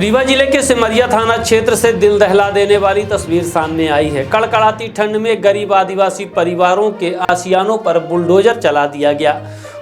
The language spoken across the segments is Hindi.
रीवा जिले के सिमरिया थाना क्षेत्र से दिल दहला देने वाली तस्वीर सामने आई है। कड़कड़ाती ठंड में गरीब आदिवासी परिवारों के आशियानों पर बुलडोजर चला दिया गया।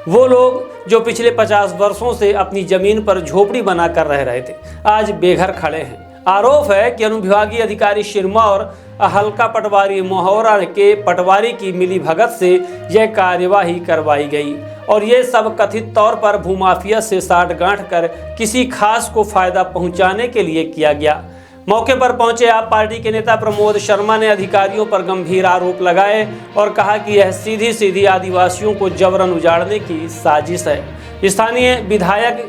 वो लोग जो पिछले 50 वर्षों से अपनी जमीन पर झोपड़ी बनाकर रह रहे थे, आज बेघर खड़े हैं। आरोप है कि अनुविभागीय अधिकारी शिरमा और हल्का पटवारी मोहरा के पटवारी की मिलीभगत से यह कार्यवाही करवाई गई और ये सब कथित तौर पर भूमाफिया से साठगांठ कर किसी खास को फायदा पहुंचाने के लिए किया गया। मौके पर पहुंचे आप पार्टी के नेता प्रमोद शर्मा ने अधिकारियों पर गंभीर आरोप लगाए और कहा कि यह सीधी सीधी आदिवासियों को जबरन उजाड़ने की साजिश है। स्थानीय विधायक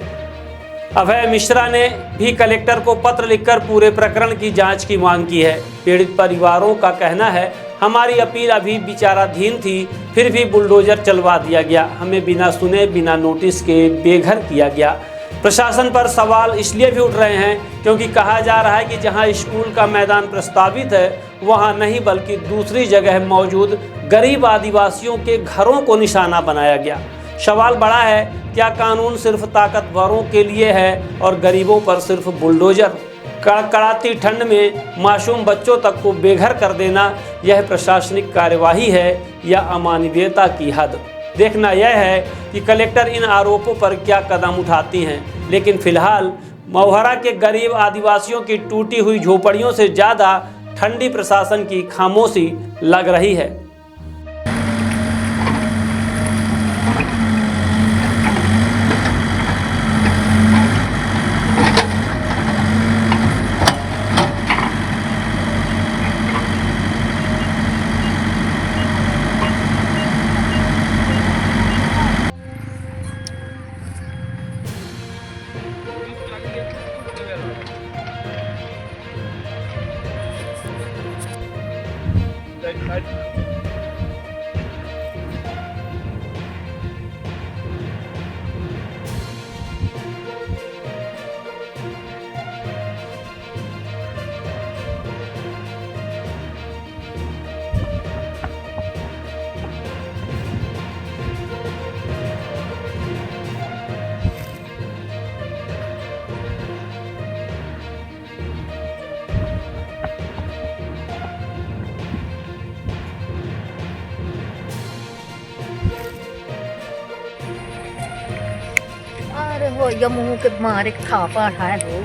अभय मिश्रा ने भी कलेक्टर को पत्र लिखकर पूरे प्रकरण की जांच की मांग की है। पीड़ित परिवारों का कहना है, हमारी अपील अभी विचाराधीन थी, फिर भी बुलडोजर चलवा दिया गया। हमें बिना सुने बिना नोटिस के बेघर किया गया। प्रशासन पर सवाल इसलिए भी उठ रहे हैं क्योंकि कहा जा रहा है कि जहां स्कूल का मैदान प्रस्तावित है वहां नहीं बल्कि दूसरी जगह मौजूद गरीब आदिवासियों के घरों को निशाना बनाया गया। सवाल बड़ा है, क्या कानून सिर्फ ताकतवरों के लिए है और गरीबों पर सिर्फ बुलडोजर? कड़कड़ाती ठंड में मासूम बच्चों तक को बेघर कर देना, यह प्रशासनिक कार्यवाही है या अमानवीयता की हद? देखना यह है कि कलेक्टर इन आरोपों पर क्या कदम उठाती हैं। लेकिन फिलहाल मौहरा के गरीब आदिवासियों की टूटी हुई झोपड़ियों से ज़्यादा ठंडी प्रशासन की खामोशी लग रही है। अरे हो ये मुंह के मारे थापा है वो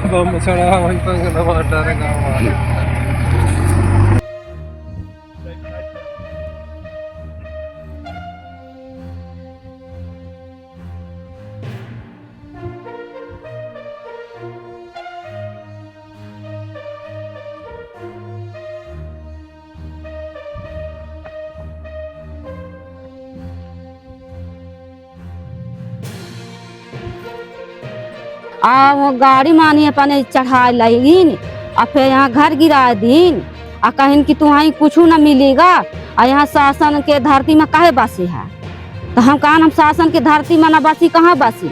बम चढ़ा वहीं पर टमाटर गाँव वो गाड़ी मानी अपने चढ़ा लगी और फिर यहाँ घर गिरा दीन और कहीं कि तुम्हारी कुछ न मिलेगा और यहाँ शासन के धरती में काहे बसी है। तो हम कहा हम शासन के धरती में न बसी, कहाँ बसी?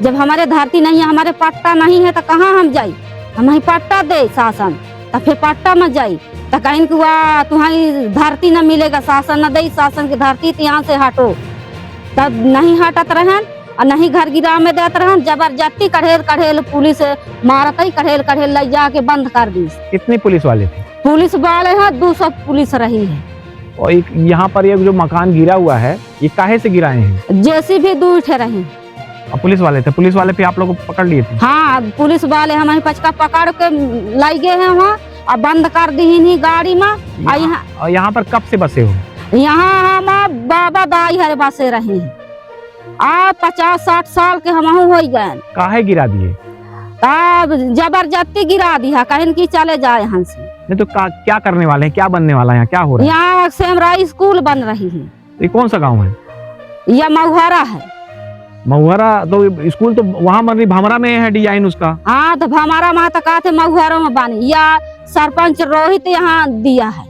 जब हमारे धरती नहीं है, हमारे पट्टा नहीं है तो कहाँ हम जाई? हमें पट्टा दे शासन तो फिर पट्टा में जाई तो कहीं कि वह तुम्हारी धरती न मिलेगा, शासन न दे, शासन की धरती तो यहाँ से हटो। तब नहीं हटत रहन और नहीं घर गिरा में देते रहन, जबरदस्ती कढ़ेल कढ़ेल पुलिस मारत ही कढ़ेल कढ़ेल ले जाके बंद कर दी। कितने पुलिस वाले थे? पुलिस वाले हैं 200 पुलिस रही है। और यहाँ पर ये जो मकान गिरा हुआ है ये काहे से गिराए हैं? जैसी भी 2 उठे रही। और पुलिस वाले थे? पुलिस वाले पे आप लोग को पकड़ लिए थे? हाँ, पुलिस वाले हमारे पचका पकड़ के लाई गए हैं वहाँ और बंद कर दी गाड़ी में। और यहाँ पर कब से बसे हो? यहाँ हम बाबा दाई हरे बसे रही है। 50-60 साल के हम हो गए। काहे गिरा दिए? तब जबरदस्ती गिरा दिया, कहीं की चले जाए यहाँ से। नहीं तो क्या करने वाले हैं, क्या बनने वाला है, क्या हो रहा है? यहाँ सेमराई स्कूल बन रही है। ये कौन सा गांव है? यह महुआरा है। महुआरा तो स्कूल तो वहाँ बन रही, भमरा में है डिजाइन उसका। हाँ तो भमरा में तो कहते महुआरा में बनी, या सरपंच रोहित यहाँ दिया है।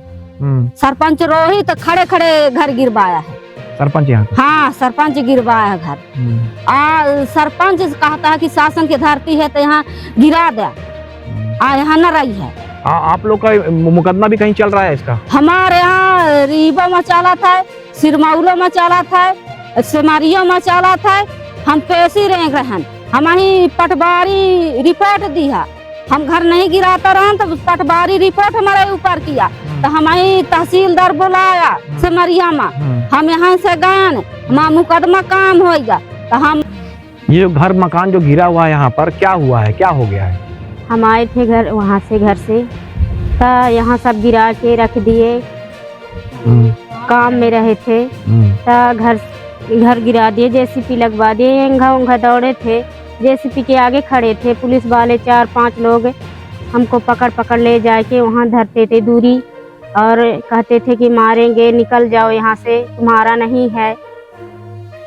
सरपंच रोहित खड़े खड़े घर गिरवाया है। सरपंच यहाँ? हाँ, सरपंच गिरवाया घर। सरपंच कहता है कि शासन की धरती है तो यहाँ गिरा दे, यहाँ न रही है। आप लोग का मुकदमा भी कहीं चल रहा है इसका? हमारे यहाँ रीवा में चला था, सिरमौलो में चला था, सिमरिया में चला था। हम पैसे रेंग रहन, हमारी पटवारी रिपोर्ट दी है। हम घर नहीं गिराता रहन तो पटवारी रिपोर्ट हमारे ऊपर किया, तो हमारी तहसीलदार बुलाया सिमरिया में। हम यहाँ से गए, हमारा मुकदमा काम होगा। तो हम ये जो घर मकान जो गिरा हुआ है यहाँ पर, क्या हुआ है, क्या हो गया है? हम आए थे घर, वहाँ से घर से, तो यहाँ सब गिरा के रख दिए। काम में रहे थे तो घर गिरा दिए, जेसीपी लगवा दिए। एंगा उंगा दौड़े थे, जेसीपी के आगे खड़े थे पुलिस वाले 4-5 लोग। हमको पकड़ पकड़ ले जाके वहाँ धरते थे दूरी, और कहते थे कि मारेंगे, निकल जाओ यहाँ से, तुम्हारा नहीं है।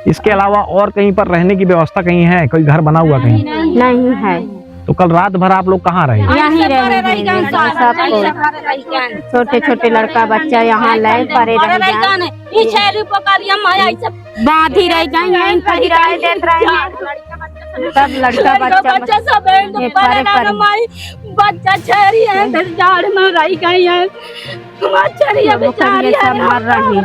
इसके अलावा और कहीं पर रहने की व्यवस्था कहीं है? कोई घर बना हुआ कहीं? नहीं है। तो कल रात भर आप लोग कहाँ रहे? यहीं रहे, छोटे छोटे लड़का बच्चा यहाँ लाए परे रह गए, बांधी रह गए, यहीं पर किराए देते रहे। सब लड़का बच्चा सब बच्चा छेरी है, झाड़ में रह गई है, मर रही।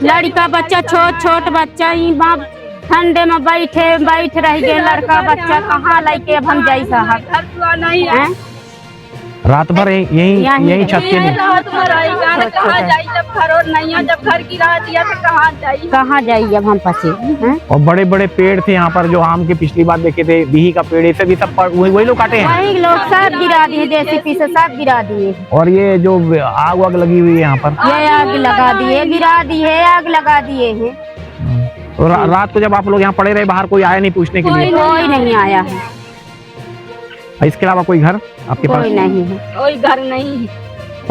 लड़का बच्चा छोट छोट बच्चा ही बाप ठंडे में बैठ रह गए। लड़का बच्चा कहाँ लेके अब हम जाई साहब? नहीं है, रात भर यहीं छत के नीचे? कहाँ जाई जब घर नहीं है, जब घर गिरा दिया तो कहाँ जाइए अब हम फंसे। और बड़े बड़े पेड़ थे यहाँ पर, जो आम के पिछली बार देखे थे, बिही का पेड़, ये सब वही लोग काटे हैं? वही लोग सब गिरा दिए, जेसीपी से सब गिरा दिए। और ये जो आग वाग लगी हुई है यहाँ पर, ये आग लगा दिए, गिरा दिए, आग लगा दिए हैं। तो रात को जब आप लोग यहाँ पड़े रहे, बाहर कोई आया नहीं पूछने के लिए? कोई नहीं आया है। इसके अलावा कोई घर आपके पास? कोई नहीं है, कोई घर नहीं है।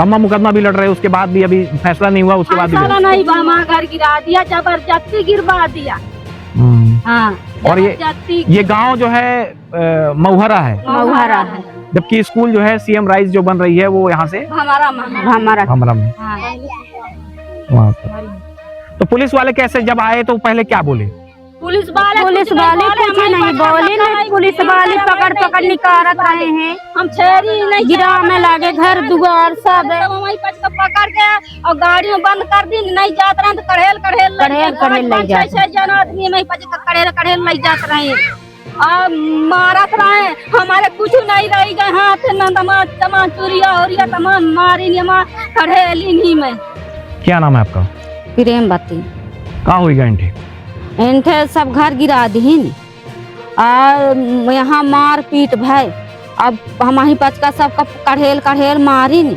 अम्मा मुकदमा भी लड़ रहे हैं, उसके बाद भी अभी फैसला नहीं हुआ? उसके बाद भी नहीं, हमारा घर गिरा दिया, जबरदस्ती गिरवा दिया। हाँ, और ये गांव जो है मऊहरा है, मऊहरा है। जबकि स्कूल जो है सीएम राइज जो बन रही है वो यहाँ से हमारा में। वहाँ पर तो पुलिस वाले कैसे जब आए तो पहले क्या बोले? पुलिस वाले कुछ नहीं बोले, नहीं पुलिस वाले पकड़ निकारत रहे हैं। हम छेरी नहीं गिरा में लागे घर दुआर सब पकड़ के और गाड़ी में बंद कर दी, नहीं जात रहे तो कढ़ेल ले जाते, जन आदमी में कढ़ेल ले जाते रहे और मारत रहे। हमारे कुछ नहीं रही गए हाथ न तमाम चोरिया हो तमाम मारी कढ़ेली में। क्या नाम है आपका? प्रेमवती। कहाँ हुई गए? इनके सब घर गिरा दीन और यहाँ मार पीट भय। अब हमारी बचका सबका कढ़ेल मारी न,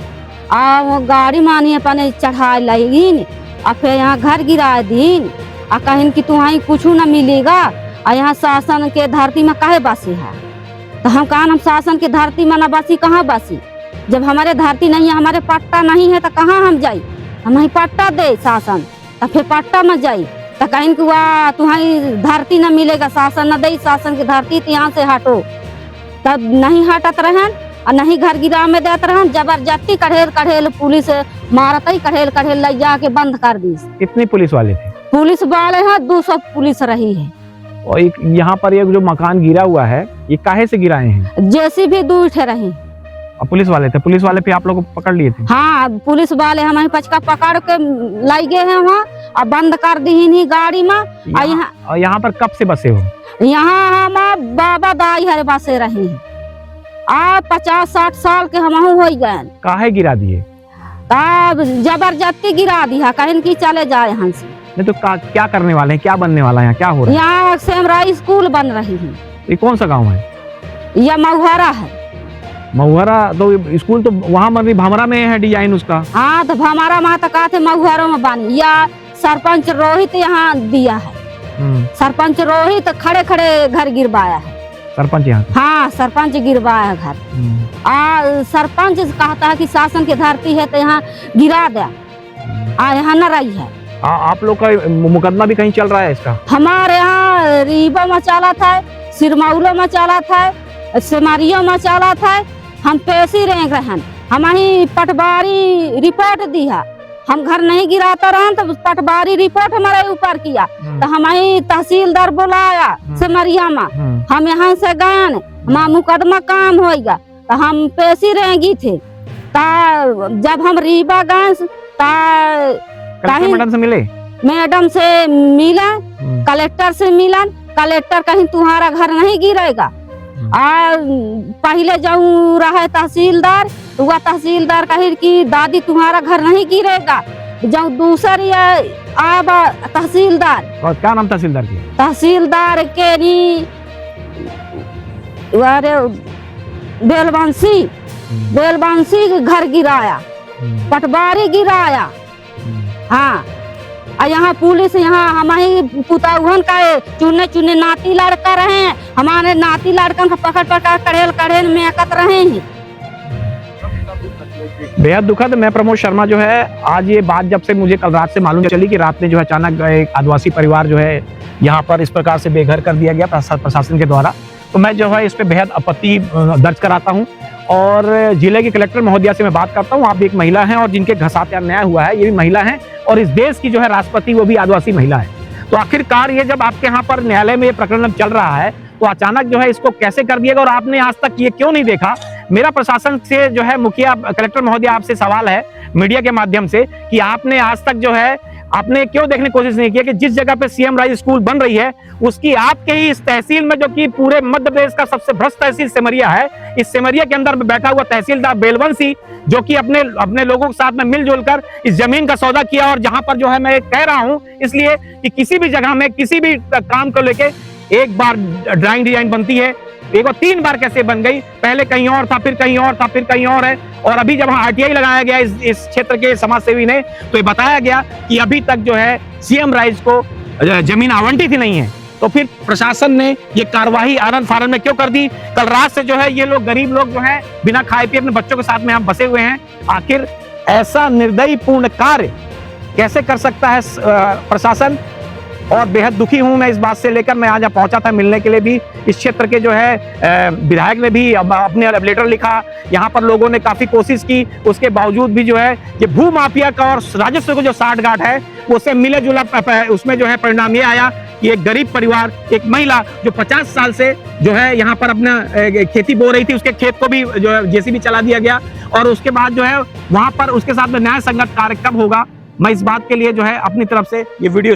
और गाड़ी मानी अपने चढ़ा लगी न, और फिर यहाँ घर गिरा दीन और कहीं कि तुम्हारी कुछ न मिलेगा, और यहाँ शासन के धरती में काहे बसी है? तो हम कहा हम शासन के धरती में न बसी, कहाँ बसी? जब हमारे धरती नहीं है, हमारे पट्टा नहीं है, तो कहाँ हम जाई? हमें पट्टा दे शासन, तो फिर पट्टा में जाई। तो कहीं कि वाह तुम्हारी धरती न मिलेगा, शासन न दे, शासन की धरती तो यहाँ से हटो। तब नहीं हटत रहन और नहीं घर गिरा में देते रहन, जबरदस्ती कढ़ेल पुलिस मारत ही कढ़ेल ले जाके बंद कर दी। कितने पुलिस वाले थे? पुलिस वाले हैं 200 पुलिस रही है। और यहाँ पर एक जो मकान गिरा हुआ है, ये काहे से गिराए हैं? जैसी भी 2 ठे रही। पुलिस वाले थे? पुलिस वाले पे आप लोग पकड़ लिए थे? हाँ, पुलिस वाले हमारे पचका पकड़ के लाई गए हैं वहाँ और बंद कर दी नहीं गाड़ी में। और यहाँ पर कब से बसे हो? यहाँ हम बाबा दाई हरे बसे रहे हैं, आप 50-60 साल के हम हो गए। काहे गिरा दिए? तब जबरदस्ती गिरा दिया, कहीं की चले जाए यहाँ से। नहीं तो क्या करने वाले हैं, क्या बनने वाला है यहाँ, क्या हो रहा है? यहाँ सेमराई स्कूल बन रही है। ये कौन सा गाँव है? यह मऊहरा है। मऊहरा तो स्कूल तो वहाँ बन रही, भमरा में है डिजाइन उसका। हाँ, तो भमरा में तो कहते मऊहरा में बनी, या सरपंच रोहित यहाँ दिया है। सरपंच रोहित खड़े घर गिरवाया है। सरपंच यहाँ? हाँ, सरपंच गिरवाया घर। सरपंच कहता है कि शासन की धरती है तो यहाँ गिरा दे, यहाँ न रही है। आप लोग का मुकदमा भी कहीं चल रहा है इसका? हमारे यहाँ रीवा में चला था, सिरमौलो में चला था, सिमरिया में चला था। हम पैसे रेंग रहन, हमारी पटवारी रिपोर्ट दी है। हम घर नहीं गिराता रहन तो पटवारी रिपोर्ट हमारे ऊपर किया, तो हमारी तहसीलदार बुलाया सिमरिया में। हम यहाँ से गए, हमारा मुकदमा काम होगा, तो हम पैसे रेंगी थे। जब हम रीवा गए कलेक्टर मैडम से मिले? मैडम से मिला, कलेक्टर से मिलन, कलेक्टर कहीं तुम्हारा घर नहीं गिरेगा। पहले जाऊं रहे तहसीलदार, तो वह तहसीलदार कहे कि दादी तुम्हारा घर नहीं गिरेगा। जब दूसरी आब तहसीलदार, और क्या नाम तहसीलदार की? तहसीलदार के नी बेलबंसी घर गिराया, पटवारी गिराया। हाँ, और यहाँ पुलिस, यहाँ हमारे पुताउहन का चुने चुने नाती लड़का रहे हैं, हमारे नाती लड़कन का पकड़ पकड़ कड़ेल में एकत रहे हैं। बेहद दुखद। मैं प्रमोद शर्मा जो है, आज ये बात जब से मुझे कल रात से मालूम चली कि रात में जो है अचानक एक आदिवासी परिवार जो है यहाँ पर इस प्रकार से बेघर कर दिया गया प्रशासन के द्वारा, तो मैं जो है इस पे बेहद आपत्ति दर्ज कराता हूँ और जिले के कलेक्टर महोदया से मैं बात करता हूँ। आप भी एक महिला हैं और जिनके घर साथ न्याय हुआ है, ये भी महिला हैं और इस देश की जो है राष्ट्रपति वो भी आदिवासी महिला है। तो आखिरकार ये जब आपके यहाँ पर न्यायालय में ये प्रकरण चल रहा है तो अचानक जो है इसको कैसे कर दिएगा और आपने आज तक ये क्यों नहीं देखा? मेरा प्रशासन से जो है मुखिया कलेक्टर महोदया आपसे सवाल है मीडिया के माध्यम से कि आपने आज तक जो है आपने क्यों देखने की कोशिश नहीं की कि जिस जगह पे सीएम राइज स्कूल बन रही है उसकी आपके ही इस तहसील में, जो कि पूरे मध्य प्रदेश का सबसे भ्रष्ट तहसील सेमरिया है, इस सेमरिया के अंदर बैठा हुआ तहसीलदार बेलवंशी जो कि अपने लोगों के साथ में मिलजुल कर इस जमीन का सौदा किया। और जहां पर जो है मैं कह रहा हूं इसलिए कि किसी भी जगह में किसी भी काम को लेके एक बार ड्राइंग डिजाइन बनती है, एक और 3 बार कैसे बन गई, पहले कहीं और था, फिर कहीं और था, फिर कहीं और है। और अभी जब आरटीआई लगाया गया इस क्षेत्र के समाज सेवी ने, तो ये बताया गया कि अभी तक जो है सीएम राइज को जमीन आवंटित ही नहीं है। तो फिर प्रशासन ने ये कार्रवाई आनंद फानन में क्यों कर दी? कल रात से जो है ये लोग गरीब लोग जो है बिना खाए पिए अपने बच्चों के साथ में हम बसे हुए हैं। आखिर ऐसा निर्दयीपूर्ण कार्य कैसे कर सकता है प्रशासन? और बेहद दुखी हूं मैं इस बात से लेकर। मैं आज पहुंचा था मिलने के लिए भी, इस क्षेत्र के जो है विधायक ने भी अपने लेटर लिखा, यहाँ पर लोगों ने काफी कोशिश की, उसके बावजूद भी जो है ये भू माफिया का और राजस्व का जो साठगांठ है उससे मिले जुला उसमें जो है परिणाम ये आया कि एक गरीब परिवार, एक महिला जो 50 साल से जो है यहाँ पर अपना खेती बो रही थी, उसके खेत को भी जो है जेसीबी चला दिया गया। और उसके बाद जो है वहां पर उसके साथ में न्याय संगत कार्य कब होगा, मैं इस बात के लिए जो है अपनी तरफ से ये वीडियो